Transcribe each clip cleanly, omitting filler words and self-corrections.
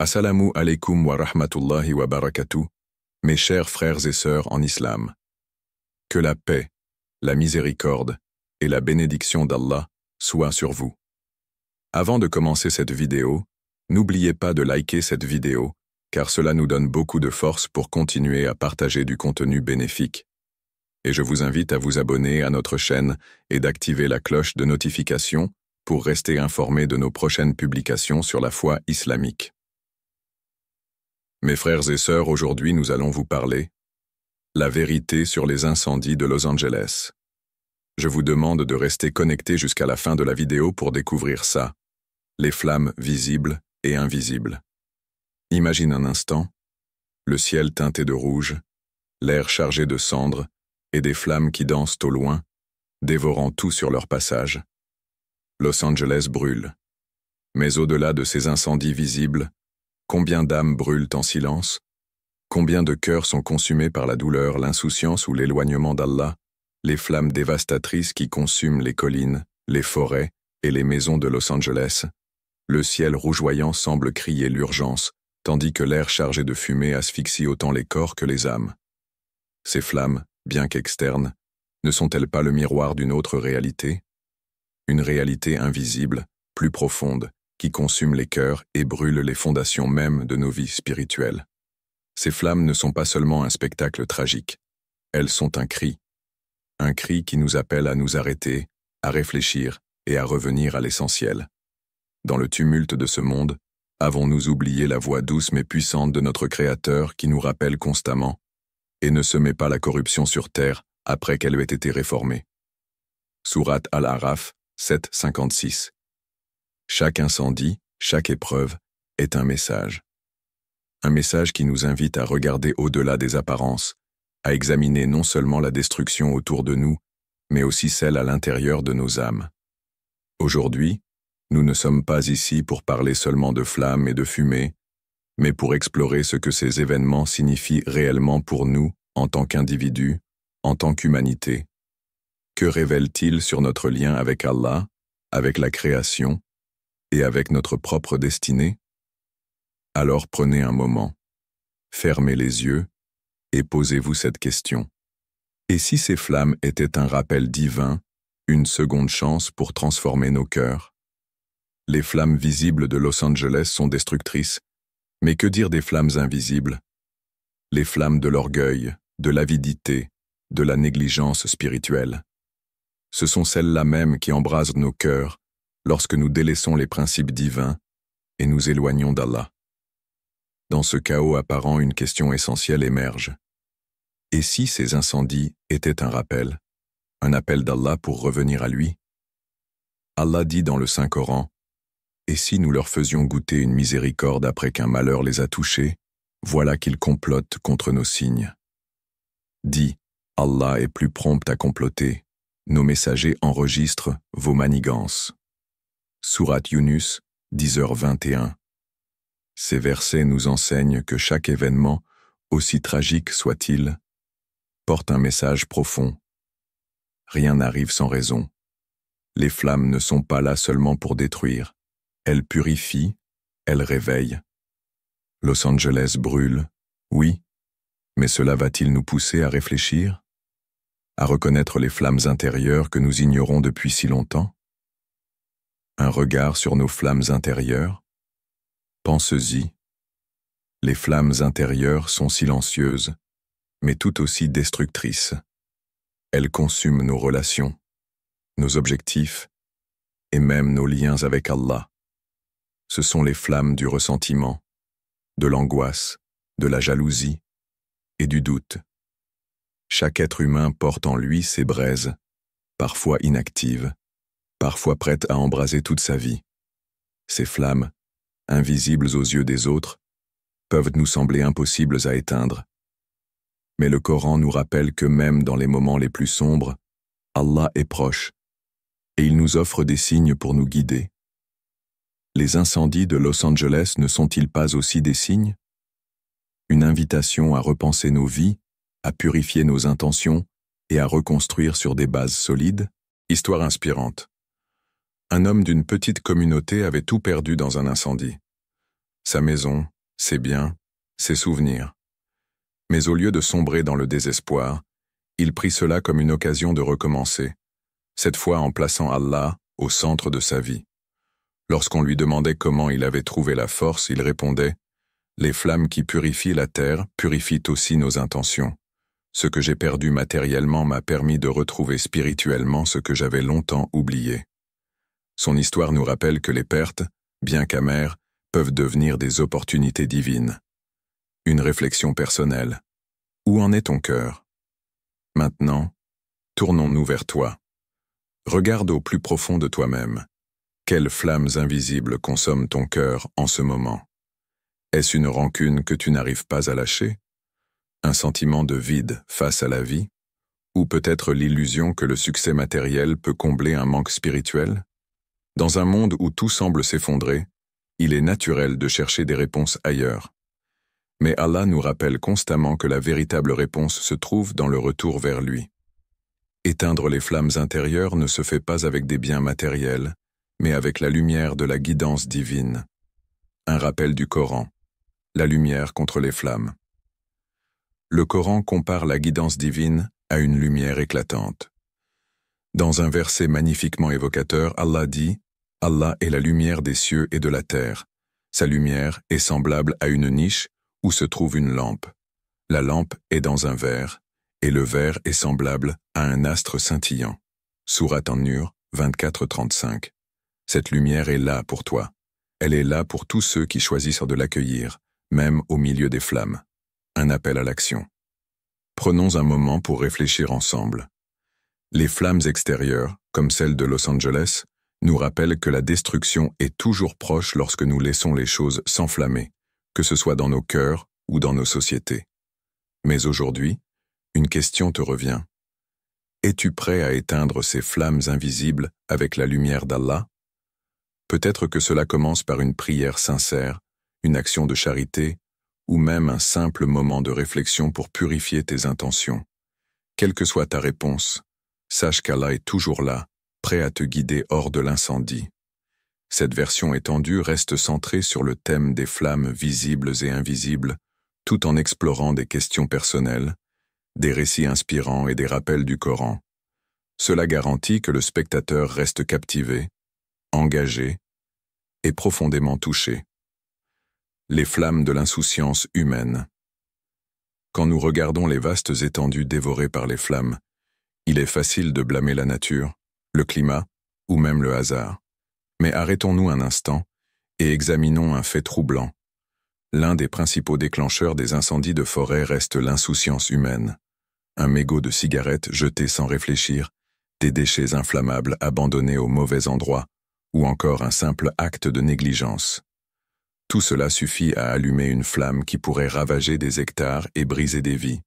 Assalamu alaikum wa rahmatullahi wa barakatuh, mes chers frères et sœurs en islam. Que la paix, la miséricorde et la bénédiction d'Allah soient sur vous. Avant de commencer cette vidéo, n'oubliez pas de liker cette vidéo, car cela nous donne beaucoup de force pour continuer à partager du contenu bénéfique. Et je vous invite à vous abonner à notre chaîne et d'activer la cloche de notification pour rester informé de nos prochaines publications sur la foi islamique. Mes frères et sœurs, aujourd'hui nous allons vous parler la vérité sur les incendies de Los Angeles. Je vous demande de rester connecté jusqu'à la fin de la vidéo pour découvrir ça, les flammes visibles et invisibles. Imagine un instant, le ciel teinté de rouge, l'air chargé de cendres et des flammes qui dansent au loin, dévorant tout sur leur passage. Los Angeles brûle. Mais au-delà de ces incendies visibles, combien d'âmes brûlent en silence? Combien de cœurs sont consumés par la douleur, l'insouciance ou l'éloignement d'Allah, les flammes dévastatrices qui consument les collines, les forêts et les maisons de Los Angeles? Le ciel rougeoyant semble crier l'urgence, tandis que l'air chargé de fumée asphyxie autant les corps que les âmes. Ces flammes, bien qu'externes, ne sont-elles pas le miroir d'une autre réalité? Une réalité invisible, plus profonde, qui consume les cœurs et brûle les fondations mêmes de nos vies spirituelles. Ces flammes ne sont pas seulement un spectacle tragique, elles sont un cri qui nous appelle à nous arrêter, à réfléchir et à revenir à l'essentiel. Dans le tumulte de ce monde, avons-nous oublié la voix douce mais puissante de notre Créateur qui nous rappelle constamment « Et ne semez pas la corruption sur terre après qu'elle ait été réformée » Sourate Al-Araf 7,56. Chaque incendie, chaque épreuve est un message. Un message qui nous invite à regarder au-delà des apparences, à examiner non seulement la destruction autour de nous, mais aussi celle à l'intérieur de nos âmes. Aujourd'hui, nous ne sommes pas ici pour parler seulement de flammes et de fumée, mais pour explorer ce que ces événements signifient réellement pour nous, en tant qu'individus, en tant qu'humanité. Que révèlent-ils sur notre lien avec Allah, avec la création, et avec notre propre destinée? Alors prenez un moment, fermez les yeux et posez-vous cette question. Et si ces flammes étaient un rappel divin, une seconde chance pour transformer nos cœurs? Les flammes visibles de Los Angeles sont destructrices, mais que dire des flammes invisibles? Les flammes de l'orgueil, de l'avidité, de la négligence spirituelle. Ce sont celles-là même qui embrasent nos cœurs, lorsque nous délaissons les principes divins et nous éloignons d'Allah. Dans ce chaos apparent, une question essentielle émerge. Et si ces incendies étaient un appel d'Allah pour revenir à lui? Allah dit dans le Saint-Coran, « Et si nous leur faisions goûter une miséricorde après qu'un malheur les a touchés, voilà qu'ils complotent contre nos signes. » Dit, Allah est plus prompt à comploter, nos messagers enregistrent vos manigances. Sourate Yunus, 10h21. Ces versets nous enseignent que chaque événement, aussi tragique soit-il, porte un message profond. Rien n'arrive sans raison. Les flammes ne sont pas là seulement pour détruire. Elles purifient, elles réveillent. Los Angeles brûle, oui, mais cela va-t-il nous pousser à réfléchir? À reconnaître les flammes intérieures que nous ignorons depuis si longtemps? Un regard sur nos flammes intérieures? Pensez-y. Les flammes intérieures sont silencieuses, mais tout aussi destructrices. Elles consument nos relations, nos objectifs, et même nos liens avec Allah. Ce sont les flammes du ressentiment, de l'angoisse, de la jalousie et du doute. Chaque être humain porte en lui ces braises, parfois inactives, parfois prêtes à embraser toute sa vie. Ces flammes, invisibles aux yeux des autres, peuvent nous sembler impossibles à éteindre. Mais le Coran nous rappelle que même dans les moments les plus sombres, Allah est proche, et il nous offre des signes pour nous guider. Les incendies de Los Angeles ne sont-ils pas aussi des signes? Une invitation à repenser nos vies, à purifier nos intentions et à reconstruire sur des bases solides? Histoire inspirante. Un homme d'une petite communauté avait tout perdu dans un incendie. sa maison, ses biens, ses souvenirs. Mais au lieu de sombrer dans le désespoir, il prit cela comme une occasion de recommencer, cette fois en plaçant Allah au centre de sa vie. Lorsqu'on lui demandait comment il avait trouvé la force, il répondait « Les flammes qui purifient la terre purifient aussi nos intentions. Ce que j'ai perdu matériellement m'a permis de retrouver spirituellement ce que j'avais longtemps oublié. » Son histoire nous rappelle que les pertes, bien qu'amères, peuvent devenir des opportunités divines. Une réflexion personnelle. Où en est ton cœur? Maintenant, tournons-nous vers toi. Regarde au plus profond de toi-même. Quelles flammes invisibles consomment ton cœur en ce moment? Est-ce une rancune que tu n'arrives pas à lâcher? Un sentiment de vide face à la vie? Ou peut-être l'illusion que le succès matériel peut combler un manque spirituel? Dans un monde où tout semble s'effondrer, il est naturel de chercher des réponses ailleurs. Mais Allah nous rappelle constamment que la véritable réponse se trouve dans le retour vers lui. Éteindre les flammes intérieures ne se fait pas avec des biens matériels, mais avec la lumière de la guidance divine. Un rappel du Coran. La lumière contre les flammes. Le Coran compare la guidance divine à une lumière éclatante. Dans un verset magnifiquement évocateur, Allah dit « Allah est la lumière des cieux et de la terre. Sa lumière est semblable à une niche où se trouve une lampe. La lampe est dans un verre, et le verre est semblable à un astre scintillant. » Sourate An-Nur 24-35. Cette lumière est là pour toi. Elle est là pour tous ceux qui choisissent de l'accueillir, même au milieu des flammes. Un appel à l'action. Prenons un moment pour réfléchir ensemble. Les flammes extérieures, comme celle de Los Angeles, nous rappellent que la destruction est toujours proche lorsque nous laissons les choses s'enflammer, que ce soit dans nos cœurs ou dans nos sociétés. Mais aujourd'hui, une question te revient. Es-tu prêt à éteindre ces flammes invisibles avec la lumière d'Allah? Peut-être que cela commence par une prière sincère, une action de charité, ou même un simple moment de réflexion pour purifier tes intentions. Quelle que soit ta réponse, sache qu'Allah est toujours là, prêt à te guider hors de l'incendie. Cette version étendue reste centrée sur le thème des flammes visibles et invisibles, tout en explorant des questions personnelles, des récits inspirants et des rappels du Coran. Cela garantit que le spectateur reste captivé, engagé et profondément touché. Les flammes de l'insouciance humaine. Quand nous regardons les vastes étendues dévorées par les flammes, il est facile de blâmer la nature, le climat ou même le hasard. Mais arrêtons-nous un instant et examinons un fait troublant. L'un des principaux déclencheurs des incendies de forêt reste l'insouciance humaine. Un mégot de cigarette jeté sans réfléchir, des déchets inflammables abandonnés au mauvais endroit, ou encore un simple acte de négligence. Tout cela suffit à allumer une flamme qui pourrait ravager des hectares et briser des vies.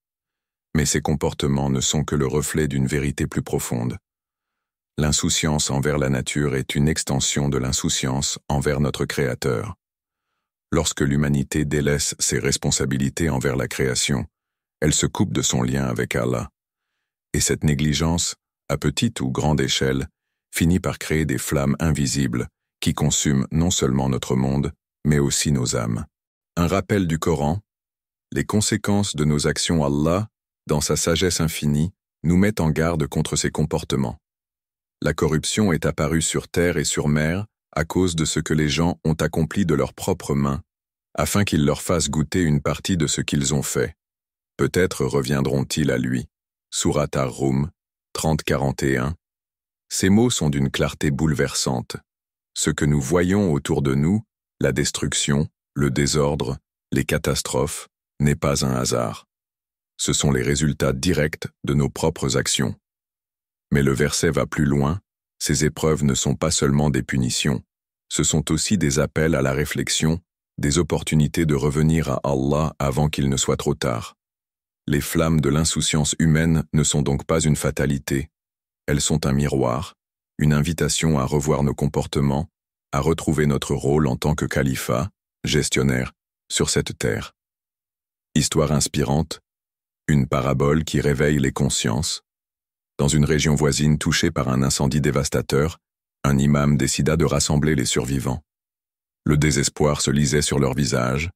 Mais ces comportements ne sont que le reflet d'une vérité plus profonde. L'insouciance envers la nature est une extension de l'insouciance envers notre Créateur. Lorsque l'humanité délaisse ses responsabilités envers la création, elle se coupe de son lien avec Allah. Et cette négligence, à petite ou grande échelle, finit par créer des flammes invisibles qui consument non seulement notre monde, mais aussi nos âmes. Un rappel du Coran, les conséquences de nos actions. Allah, dans sa sagesse infinie, nous met en garde contre ces comportements. La corruption est apparue sur terre et sur mer à cause de ce que les gens ont accompli de leurs propres mains, afin qu'il leur fasse goûter une partie de ce qu'ils ont fait. Peut-être reviendront-ils à lui. Sourate Ar-Rum 30-41. Ces mots sont d'une clarté bouleversante. Ce que nous voyons autour de nous, la destruction, le désordre, les catastrophes, n'est pas un hasard. Ce sont les résultats directs de nos propres actions. Mais le verset va plus loin, ces épreuves ne sont pas seulement des punitions, ce sont aussi des appels à la réflexion, des opportunités de revenir à Allah avant qu'il ne soit trop tard. Les flammes de l'insouciance humaine ne sont donc pas une fatalité, elles sont un miroir, une invitation à revoir nos comportements, à retrouver notre rôle en tant que califat, gestionnaire, sur cette terre. Histoire inspirante, une parabole qui réveille les consciences. Dans une région voisine touchée par un incendie dévastateur, un imam décida de rassembler les survivants. Le désespoir se lisait sur leurs visages,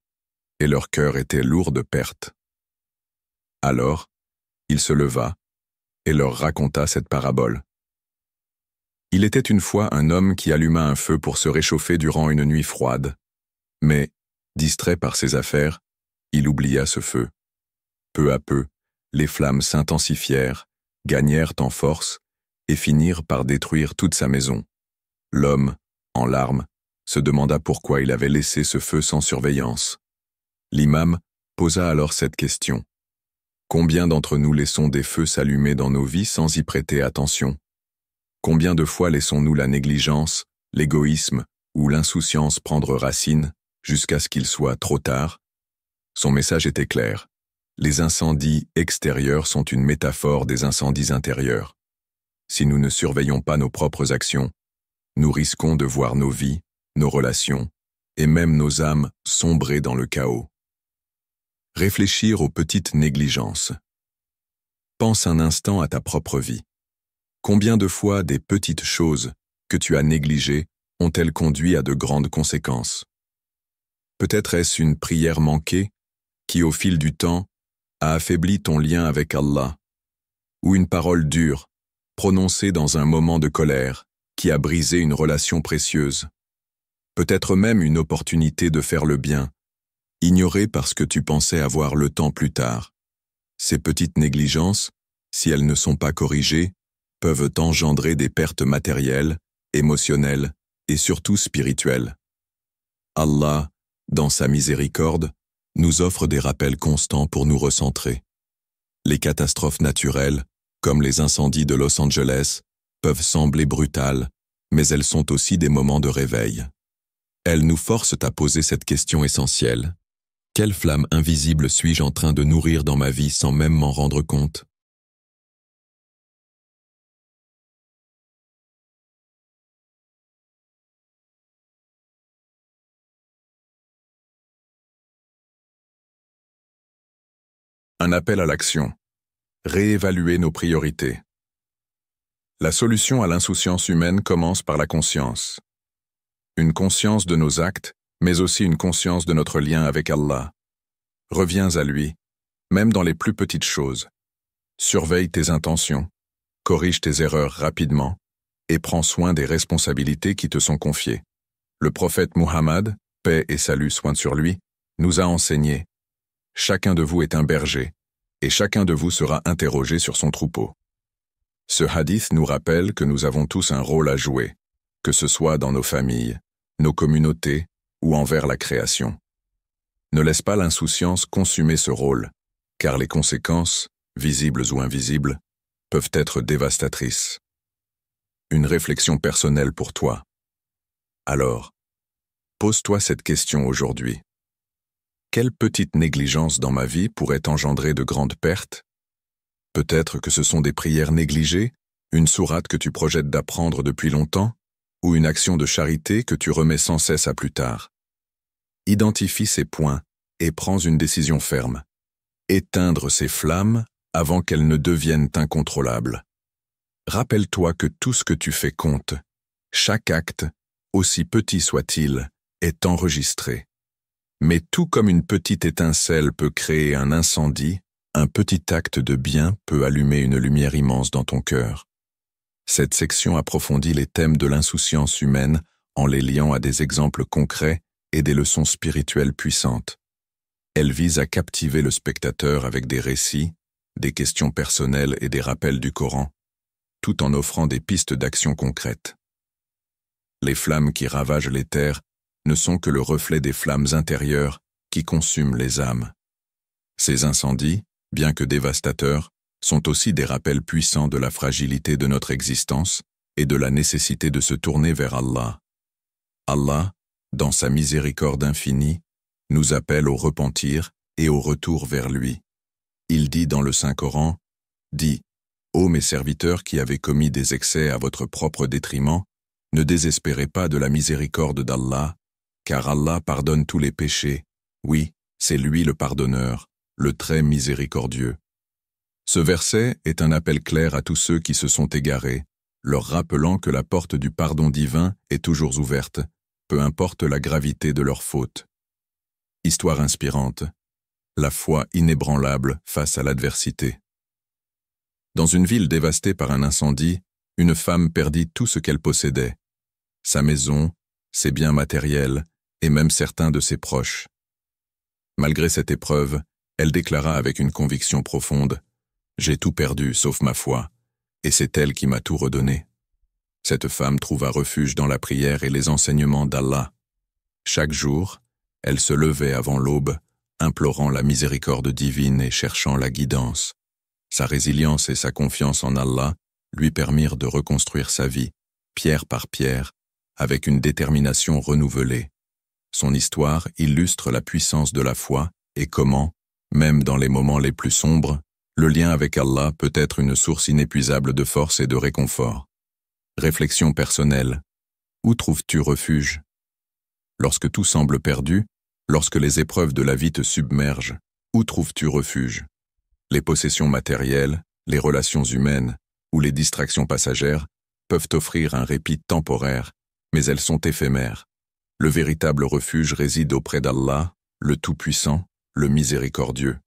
et leur cœur était lourd de perte. Alors, il se leva et leur raconta cette parabole. Il était une fois un homme qui alluma un feu pour se réchauffer durant une nuit froide, mais, distrait par ses affaires, il oublia ce feu. Peu à peu, les flammes s'intensifièrent, gagnèrent en force et finirent par détruire toute sa maison. L'homme, en larmes, se demanda pourquoi il avait laissé ce feu sans surveillance. L'imam posa alors cette question. Combien d'entre nous laissons des feux s'allumer dans nos vies sans y prêter attention? Combien de fois laissons-nous la négligence, l'égoïsme ou l'insouciance prendre racine jusqu'à ce qu'il soit trop tard? Son message était clair. Les incendies extérieurs sont une métaphore des incendies intérieurs. Si nous ne surveillons pas nos propres actions, nous risquons de voir nos vies, nos relations et même nos âmes sombrer dans le chaos. Réfléchir aux petites négligences. Pense un instant à ta propre vie. Combien de fois des petites choses que tu as négligées ont-elles conduit à de grandes conséquences? Peut-être est-ce une prière manquée qui, au fil du temps, a affaibli ton lien avec Allah, ou une parole dure, prononcée dans un moment de colère, qui a brisé une relation précieuse. Peut-être même une opportunité de faire le bien, ignorée parce que tu pensais avoir le temps plus tard. Ces petites négligences, si elles ne sont pas corrigées, peuvent engendrer des pertes matérielles, émotionnelles et surtout spirituelles. Allah, dans sa miséricorde, nous offre des rappels constants pour nous recentrer. Les catastrophes naturelles, comme les incendies de Los Angeles, peuvent sembler brutales, mais elles sont aussi des moments de réveil. Elles nous forcent à poser cette question essentielle. Quelle flamme invisible suis-je en train de nourrir dans ma vie sans même m'en rendre compte? Un appel à l'action. Réévaluer nos priorités. La solution à l'insouciance humaine commence par la conscience. Une conscience de nos actes, mais aussi une conscience de notre lien avec Allah. Reviens à lui, même dans les plus petites choses. Surveille tes intentions, corrige tes erreurs rapidement et prends soin des responsabilités qui te sont confiées. Le prophète Muhammad, paix et salut soient sur lui, nous a enseigné « Chacun de vous est un berger, et chacun de vous sera interrogé sur son troupeau. » Ce hadith nous rappelle que nous avons tous un rôle à jouer, que ce soit dans nos familles, nos communautés ou envers la création. Ne laisse pas l'insouciance consumer ce rôle, car les conséquences, visibles ou invisibles, peuvent être dévastatrices. Une réflexion personnelle pour toi. Alors, pose-toi cette question aujourd'hui. Quelle petite négligence dans ma vie pourrait engendrer de grandes pertes? Peut-être que ce sont des prières négligées, une sourate que tu projettes d'apprendre depuis longtemps, ou une action de charité que tu remets sans cesse à plus tard. Identifie ces points et prends une décision ferme. Éteindre ces flammes avant qu'elles ne deviennent incontrôlables. Rappelle-toi que tout ce que tu fais compte. Chaque acte, aussi petit soit-il, est enregistré. Mais tout comme une petite étincelle peut créer un incendie, un petit acte de bien peut allumer une lumière immense dans ton cœur. Cette section approfondit les thèmes de l'insouciance humaine en les liant à des exemples concrets et des leçons spirituelles puissantes. Elle vise à captiver le spectateur avec des récits, des questions personnelles et des rappels du Coran, tout en offrant des pistes d'action concrètes. Les flammes qui ravagent les terres ne sont que le reflet des flammes intérieures qui consument les âmes. Ces incendies, bien que dévastateurs, sont aussi des rappels puissants de la fragilité de notre existence et de la nécessité de se tourner vers Allah. Allah, dans sa miséricorde infinie, nous appelle au repentir et au retour vers lui. Il dit dans le Saint-Coran, « Dis, ô mes serviteurs qui avez commis des excès à votre propre détriment, ne désespérez pas de la miséricorde d'Allah, car Allah pardonne tous les péchés. Oui, c'est lui le pardonneur, le très miséricordieux. » Ce verset est un appel clair à tous ceux qui se sont égarés, leur rappelant que la porte du pardon divin est toujours ouverte, peu importe la gravité de leurs fautes. Histoire inspirante, la foi inébranlable face à l'adversité. Dans une ville dévastée par un incendie, une femme perdit tout ce qu'elle possédait, sa maison, ses biens matériels et même certains de ses proches. Malgré cette épreuve, elle déclara avec une conviction profonde « J'ai tout perdu sauf ma foi, et c'est elle qui m'a tout redonné ». Cette femme trouva refuge dans la prière et les enseignements d'Allah. Chaque jour, elle se levait avant l'aube, implorant la miséricorde divine et cherchant la guidance. Sa résilience et sa confiance en Allah lui permirent de reconstruire sa vie, pierre par pierre, avec une détermination renouvelée. Son histoire illustre la puissance de la foi et comment, même dans les moments les plus sombres, le lien avec Allah peut être une source inépuisable de force et de réconfort. Réflexion personnelle. Où trouves-tu refuge? Lorsque tout semble perdu, lorsque les épreuves de la vie te submergent, où trouves-tu refuge? Les possessions matérielles, les relations humaines ou les distractions passagères peuvent offrir un répit temporaire, mais elles sont éphémères. Le véritable refuge réside auprès d'Allah, le Tout-Puissant, le Miséricordieux.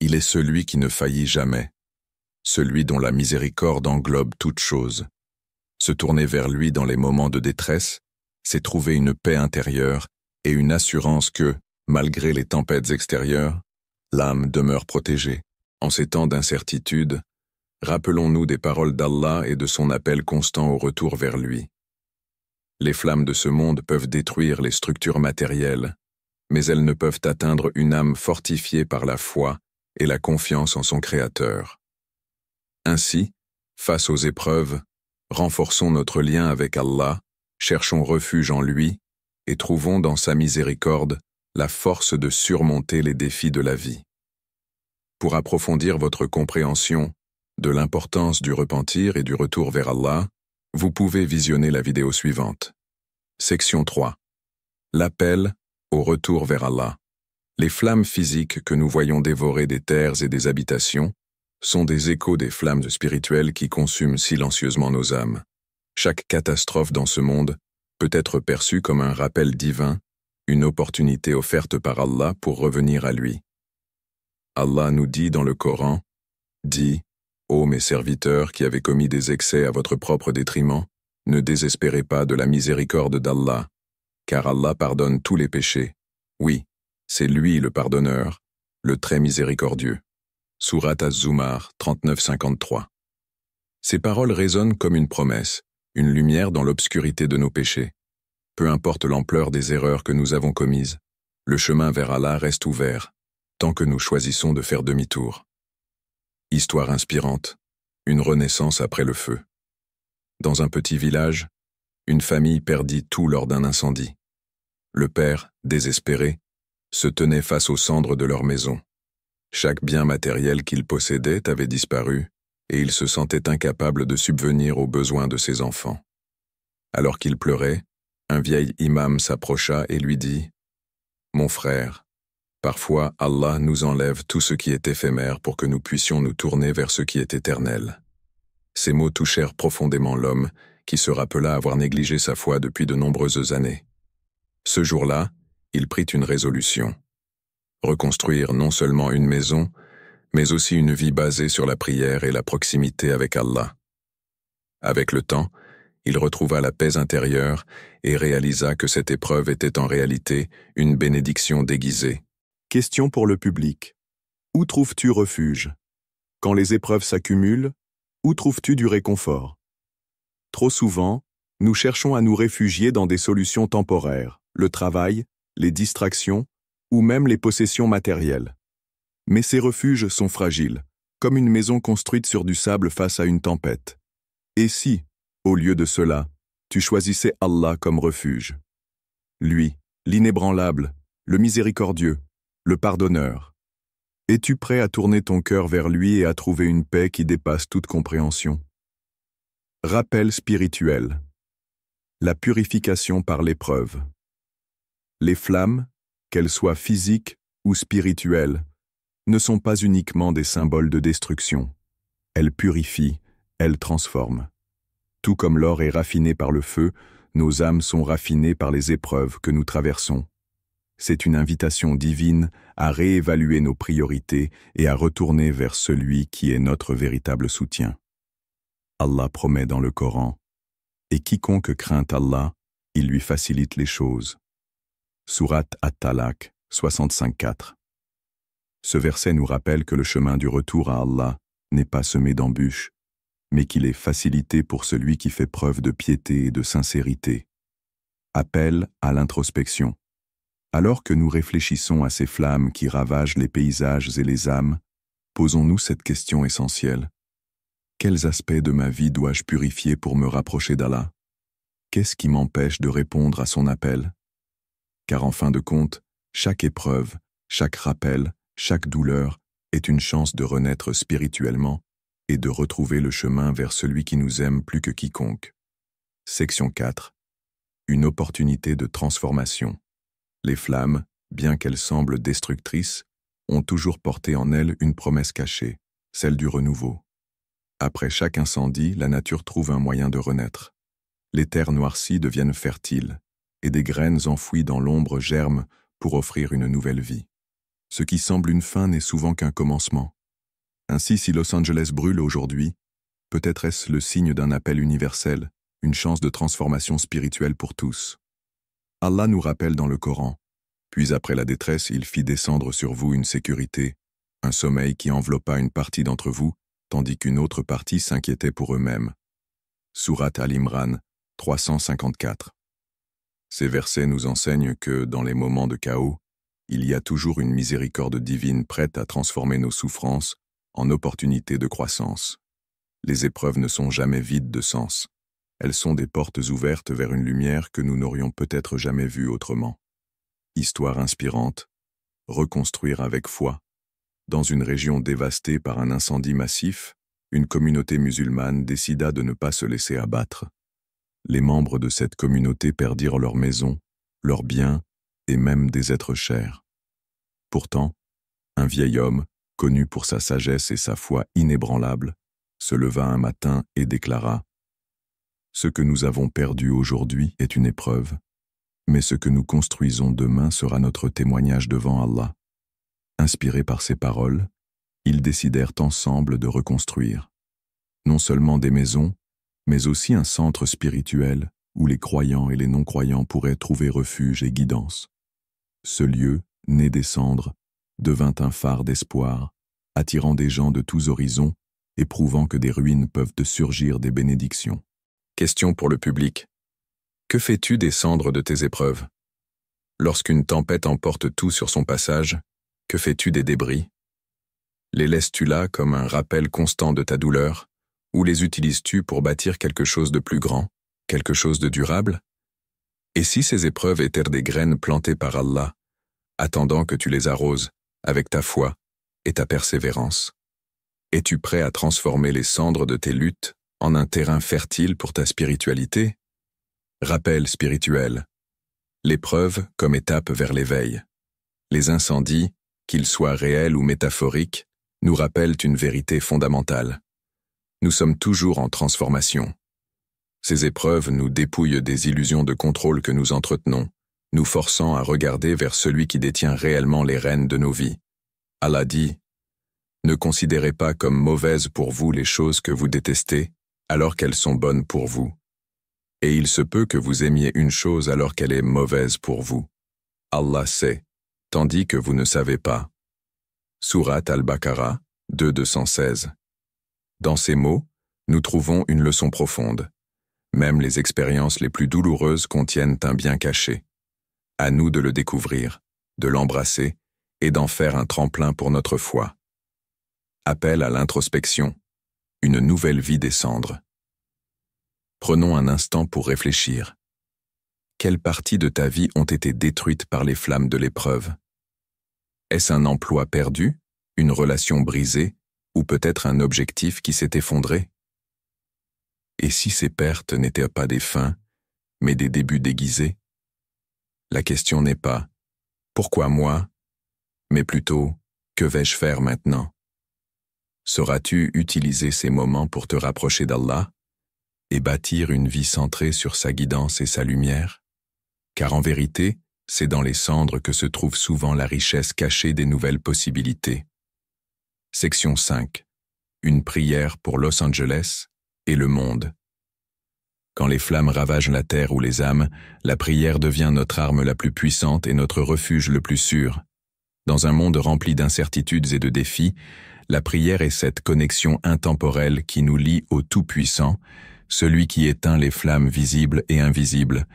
Il est celui qui ne faillit jamais, celui dont la miséricorde englobe toute chose. Se tourner vers lui dans les moments de détresse, c'est trouver une paix intérieure et une assurance que, malgré les tempêtes extérieures, l'âme demeure protégée. En ces temps d'incertitude, rappelons-nous des paroles d'Allah et de son appel constant au retour vers lui. Les flammes de ce monde peuvent détruire les structures matérielles, mais elles ne peuvent atteindre une âme fortifiée par la foi et la confiance en son Créateur. Ainsi, face aux épreuves, renforçons notre lien avec Allah, cherchons refuge en lui et trouvons dans sa miséricorde la force de surmonter les défis de la vie. Pour approfondir votre compréhension de l'importance du repentir et du retour vers Allah, vous pouvez visionner la vidéo suivante. Section 3. L'appel au retour vers Allah. Les flammes physiques que nous voyons dévorer des terres et des habitations sont des échos des flammes spirituelles qui consument silencieusement nos âmes. Chaque catastrophe dans ce monde peut être perçue comme un rappel divin, une opportunité offerte par Allah pour revenir à lui. Allah nous dit dans le Coran, « Dis, ô mes serviteurs qui avez commis des excès à votre propre détriment, ne désespérez pas de la miséricorde d'Allah, car Allah pardonne tous les péchés. Oui, c'est lui le pardonneur, le très miséricordieux. » Sourate Az-Zumar 39-53. Ces paroles résonnent comme une promesse, une lumière dans l'obscurité de nos péchés. Peu importe l'ampleur des erreurs que nous avons commises, le chemin vers Allah reste ouvert, tant que nous choisissons de faire demi-tour. Histoire inspirante, une renaissance après le feu. Dans un petit village, une famille perdit tout lors d'un incendie. Le père, désespéré, se tenait face aux cendres de leur maison. Chaque bien matériel qu'il possédait avait disparu, et il se sentait incapable de subvenir aux besoins de ses enfants. Alors qu'il pleurait, un vieil imam s'approcha et lui dit « Mon frère, parfois Allah nous enlève tout ce qui est éphémère pour que nous puissions nous tourner vers ce qui est éternel. » Ces mots touchèrent profondément l'homme, qui se rappela avoir négligé sa foi depuis de nombreuses années. Ce jour-là, il prit une résolution. Reconstruire non seulement une maison, mais aussi une vie basée sur la prière et la proximité avec Allah. Avec le temps, il retrouva la paix intérieure et réalisa que cette épreuve était en réalité une bénédiction déguisée. Question pour le public. Où trouves-tu refuge? Quand les épreuves s'accumulent, où trouves-tu du réconfort? Trop souvent, nous cherchons à nous réfugier dans des solutions temporaires, le travail, les distractions, ou même les possessions matérielles. Mais ces refuges sont fragiles, comme une maison construite sur du sable face à une tempête. Et si, au lieu de cela, tu choisissais Allah comme refuge? Lui, l'inébranlable, le miséricordieux, le pardonneur. Es-tu prêt à tourner ton cœur vers lui et à trouver une paix qui dépasse toute compréhension? Rappel spirituel. La purification par l'épreuve. Les flammes, qu'elles soient physiques ou spirituelles, ne sont pas uniquement des symboles de destruction. Elles purifient, elles transforment. Tout comme l'or est raffiné par le feu, Nos âmes sont raffinées par les épreuves que nous traversons. C'est une invitation divine à réévaluer nos priorités et à retourner vers celui qui est notre véritable soutien. Allah promet dans le Coran, « Et quiconque craint Allah, il lui facilite les choses. » Sourate At-Talaq 65-4. Ce verset nous rappelle que le chemin du retour à Allah n'est pas semé d'embûches, mais qu'il est facilité pour celui qui fait preuve de piété et de sincérité. Appel à l'introspection. Alors que nous réfléchissons à ces flammes qui ravagent les paysages et les âmes, posons-nous cette question essentielle. Quels aspects de ma vie dois-je purifier pour me rapprocher d'Allah? Qu'est-ce qui m'empêche de répondre à son appel? Car en fin de compte, chaque épreuve, chaque rappel, chaque douleur est une chance de renaître spirituellement et de retrouver le chemin vers celui qui nous aime plus que quiconque. Section 4. Une opportunité de transformation. Les flammes, bien qu'elles semblent destructrices, ont toujours porté en elles une promesse cachée, celle du renouveau. Après chaque incendie, la nature trouve un moyen de renaître. Les terres noircies deviennent fertiles, et des graines enfouies dans l'ombre germent pour offrir une nouvelle vie. Ce qui semble une fin n'est souvent qu'un commencement. Ainsi, si Los Angeles brûle aujourd'hui, peut-être est-ce le signe d'un appel universel, une chance de transformation spirituelle pour tous. Allah nous rappelle dans le Coran, puis après la détresse, il fit descendre sur vous une sécurité, un sommeil qui enveloppa une partie d'entre vous, tandis qu'une autre partie s'inquiétait pour eux-mêmes. Sourate Al-Imran 354. Ces versets nous enseignent que, dans les moments de chaos, il y a toujours une miséricorde divine prête à transformer nos souffrances en opportunités de croissance. Les épreuves ne sont jamais vides de sens. Elles sont des portes ouvertes vers une lumière que nous n'aurions peut-être jamais vue autrement. Histoire inspirante, reconstruire avec foi. Dans une région dévastée par un incendie massif, une communauté musulmane décida de ne pas se laisser abattre. Les membres de cette communauté perdirent leurs maisons, leurs biens et même des êtres chers. Pourtant, un vieil homme, connu pour sa sagesse et sa foi inébranlable, se leva un matin et déclara « Ce que nous avons perdu aujourd'hui est une épreuve, mais ce que nous construisons demain sera notre témoignage devant Allah. » Inspirés par ces paroles, ils décidèrent ensemble de reconstruire, non seulement des maisons, mais aussi un centre spirituel où les croyants et les non-croyants pourraient trouver refuge et guidance. Ce lieu, né des cendres, devint un phare d'espoir, attirant des gens de tous horizons et prouvant que des ruines peuvent surgir des bénédictions. Question pour le public. Que fais-tu des cendres de tes épreuves? Lorsqu'une tempête emporte tout sur son passage, que fais-tu des débris? Les laisses-tu là comme un rappel constant de ta douleur, ou les utilises-tu pour bâtir quelque chose de plus grand, quelque chose de durable? Et si ces épreuves étaient des graines plantées par Allah, attendant que tu les arroses avec ta foi et ta persévérance? Es-tu prêt à transformer les cendres de tes luttes en un terrain fertile pour ta spiritualité? Rappel spirituel. L'épreuve comme étape vers l'éveil. Les incendies, qu'ils soient réels ou métaphoriques, nous rappellent une vérité fondamentale. Nous sommes toujours en transformation. Ces épreuves nous dépouillent des illusions de contrôle que nous entretenons, nous forçant à regarder vers celui qui détient réellement les rênes de nos vies. Allah dit « Ne considérez pas comme mauvaises pour vous les choses que vous détestez, alors qu'elles sont bonnes pour vous. Et il se peut que vous aimiez une chose alors qu'elle est mauvaise pour vous. Allah sait, tandis que vous ne savez pas. » Sourate Al-Baqarah 2:216. Dans ces mots, nous trouvons une leçon profonde. Même les expériences les plus douloureuses contiennent un bien caché. À nous de le découvrir, de l'embrasser et d'en faire un tremplin pour notre foi. Appel à l'introspection, une nouvelle vie des cendres. Prenons un instant pour réfléchir. Quelles parties de ta vie ont été détruites par les flammes de l'épreuve? Est-ce un emploi perdu, une relation brisée, ou peut-être un objectif qui s'est effondré? Et si ces pertes n'étaient pas des fins, mais des débuts déguisés? La question n'est pas « Pourquoi moi ?», mais plutôt « Que vais-je faire maintenant ?» Sauras-tu utiliser ces moments pour te rapprocher d'Allah? et bâtir une vie centrée sur sa guidance et sa lumière? Car en vérité, c'est dans les cendres que se trouve souvent la richesse cachée des nouvelles possibilités. Section 5. Une prière pour Los Angeles et le monde. Quand les flammes ravagent la terre ou les âmes, la prière devient notre arme la plus puissante et notre refuge le plus sûr. Dans un monde rempli d'incertitudes et de défis, la prière est cette connexion intemporelle qui nous lie au Tout-Puissant, celui qui éteint les flammes visibles et invisibles.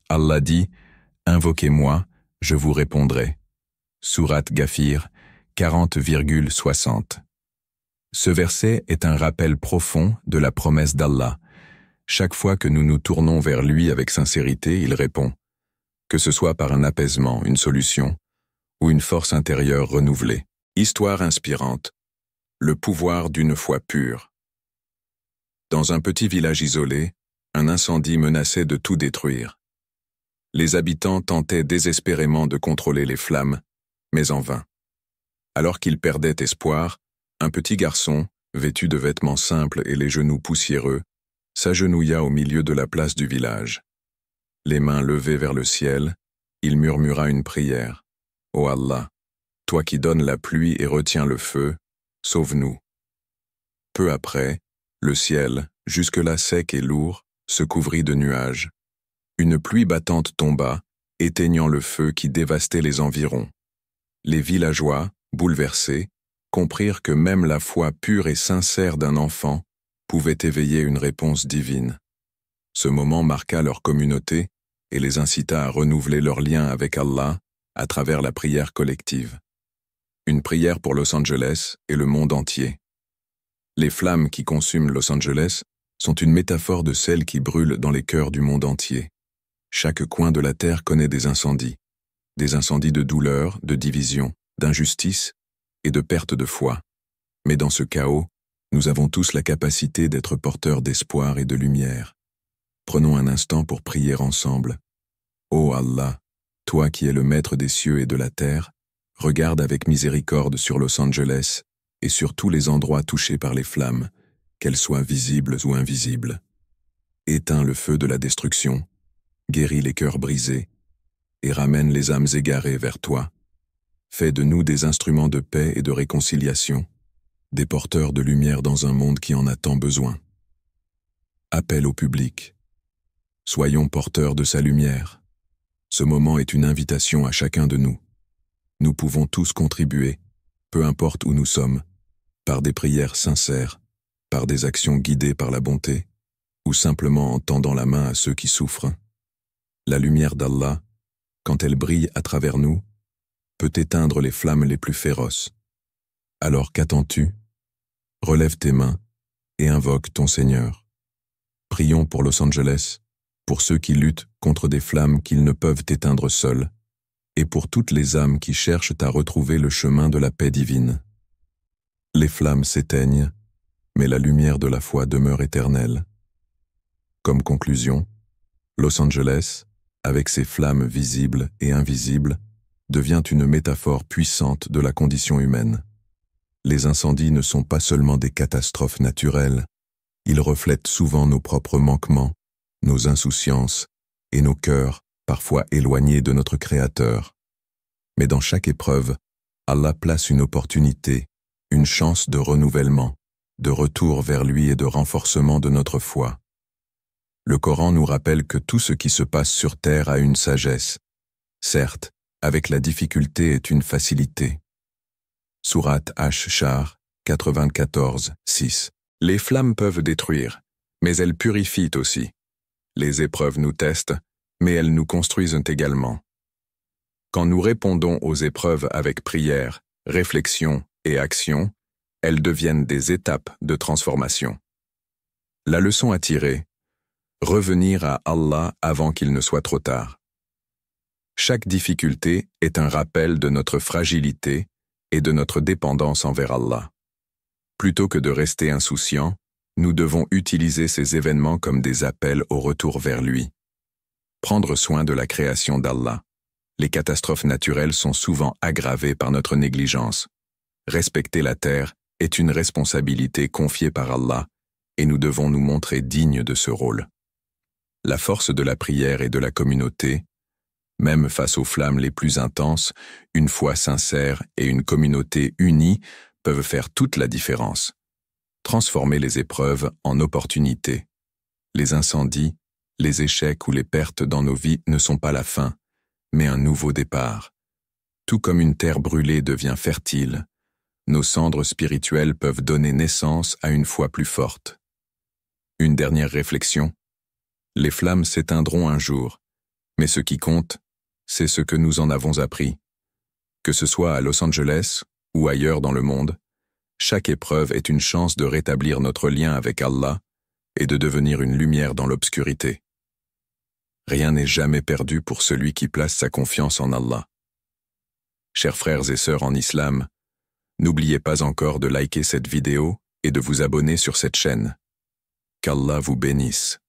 Allah dit « Invoquez-moi, je vous répondrai ». Sourate Ghafir 40,60. Ce verset est un rappel profond de la promesse d'Allah. Chaque fois que nous nous tournons vers lui avec sincérité, il répond, que ce soit par un apaisement, une solution, ou une force intérieure renouvelée. Histoire inspirante. Le pouvoir d'une foi pure. Dans un petit village isolé, un incendie menaçait de tout détruire. Les habitants tentaient désespérément de contrôler les flammes, mais en vain. Alors qu'ils perdaient espoir, un petit garçon, vêtu de vêtements simples et les genoux poussiéreux, s'agenouilla au milieu de la place du village. Les mains levées vers le ciel, il murmura une prière. « Ô Allah, toi qui donnes la pluie et retiens le feu, sauve-nous. » Peu après, le ciel, jusque-là sec et lourd, se couvrit de nuages. Une pluie battante tomba, éteignant le feu qui dévastait les environs. Les villageois, bouleversés, comprirent que même la foi pure et sincère d'un enfant pouvait éveiller une réponse divine. Ce moment marqua leur communauté et les incita à renouveler leur lien avec Allah à travers la prière collective. Une prière pour Los Angeles et le monde entier. Les flammes qui consument Los Angeles sont une métaphore de celles qui brûlent dans les cœurs du monde entier. Chaque coin de la terre connaît des incendies de douleur, de division, d'injustice et de perte de foi. Mais dans ce chaos, nous avons tous la capacité d'être porteurs d'espoir et de lumière. Prenons un instant pour prier ensemble. Ô Allah, toi qui es le maître des cieux et de la terre, regarde avec miséricorde sur Los Angeles et sur tous les endroits touchés par les flammes, qu'elles soient visibles ou invisibles. Éteins le feu de la destruction, guéris les cœurs brisés et ramène les âmes égarées vers toi. Fais de nous des instruments de paix et de réconciliation, des porteurs de lumière dans un monde qui en a tant besoin. Appel au public. Soyons porteurs de sa lumière. Ce moment est une invitation à chacun de nous. Nous pouvons tous contribuer, peu importe où nous sommes, par des prières sincères, par des actions guidées par la bonté, ou simplement en tendant la main à ceux qui souffrent. La lumière d'Allah, quand elle brille à travers nous, peut éteindre les flammes les plus féroces. Alors qu'attends-tu? Relève tes mains et invoque ton Seigneur. Prions pour Los Angeles, pour ceux qui luttent contre des flammes qu'ils ne peuvent éteindre seuls, et pour toutes les âmes qui cherchent à retrouver le chemin de la paix divine. Les flammes s'éteignent, mais la lumière de la foi demeure éternelle. Comme conclusion, Los Angeles, avec ses flammes visibles et invisibles, devient une métaphore puissante de la condition humaine. Les incendies ne sont pas seulement des catastrophes naturelles, ils reflètent souvent nos propres manquements, nos insouciances et nos cœurs, parfois éloignés de notre Créateur. Mais dans chaque épreuve, Allah place une opportunité, une chance de renouvellement, de retour vers lui et de renforcement de notre foi. Le Coran nous rappelle que tout ce qui se passe sur terre a une sagesse. Certes, avec la difficulté est une facilité. Sourate Ash-Shar 94:6. Les flammes peuvent détruire, mais elles purifient aussi. Les épreuves nous testent, mais elles nous construisent également. Quand nous répondons aux épreuves avec prière, réflexion et action, elles deviennent des étapes de transformation. La leçon à tirer: revenir à Allah avant qu'il ne soit trop tard. Chaque difficulté est un rappel de notre fragilité et de notre dépendance envers Allah. Plutôt que de rester insouciants, nous devons utiliser ces événements comme des appels au retour vers lui. Prendre soin de la création d'Allah. Les catastrophes naturelles sont souvent aggravées par notre négligence. Respecter la terre est une responsabilité confiée par Allah, et nous devons nous montrer dignes de ce rôle. La force de la prière et de la communauté, même face aux flammes les plus intenses, une foi sincère et une communauté unie peuvent faire toute la différence. Transformer les épreuves en opportunités. Les incendies, les échecs ou les pertes dans nos vies ne sont pas la fin, mais un nouveau départ. Tout comme une terre brûlée devient fertile, nos cendres spirituelles peuvent donner naissance à une foi plus forte. Une dernière réflexion. Les flammes s'éteindront un jour, mais ce qui compte, c'est ce que nous en avons appris. Que ce soit à Los Angeles ou ailleurs dans le monde, chaque épreuve est une chance de rétablir notre lien avec Allah et de devenir une lumière dans l'obscurité. Rien n'est jamais perdu pour celui qui place sa confiance en Allah. Chers frères et sœurs en islam, n'oubliez pas encore de liker cette vidéo et de vous abonner sur cette chaîne. Qu'Allah vous bénisse.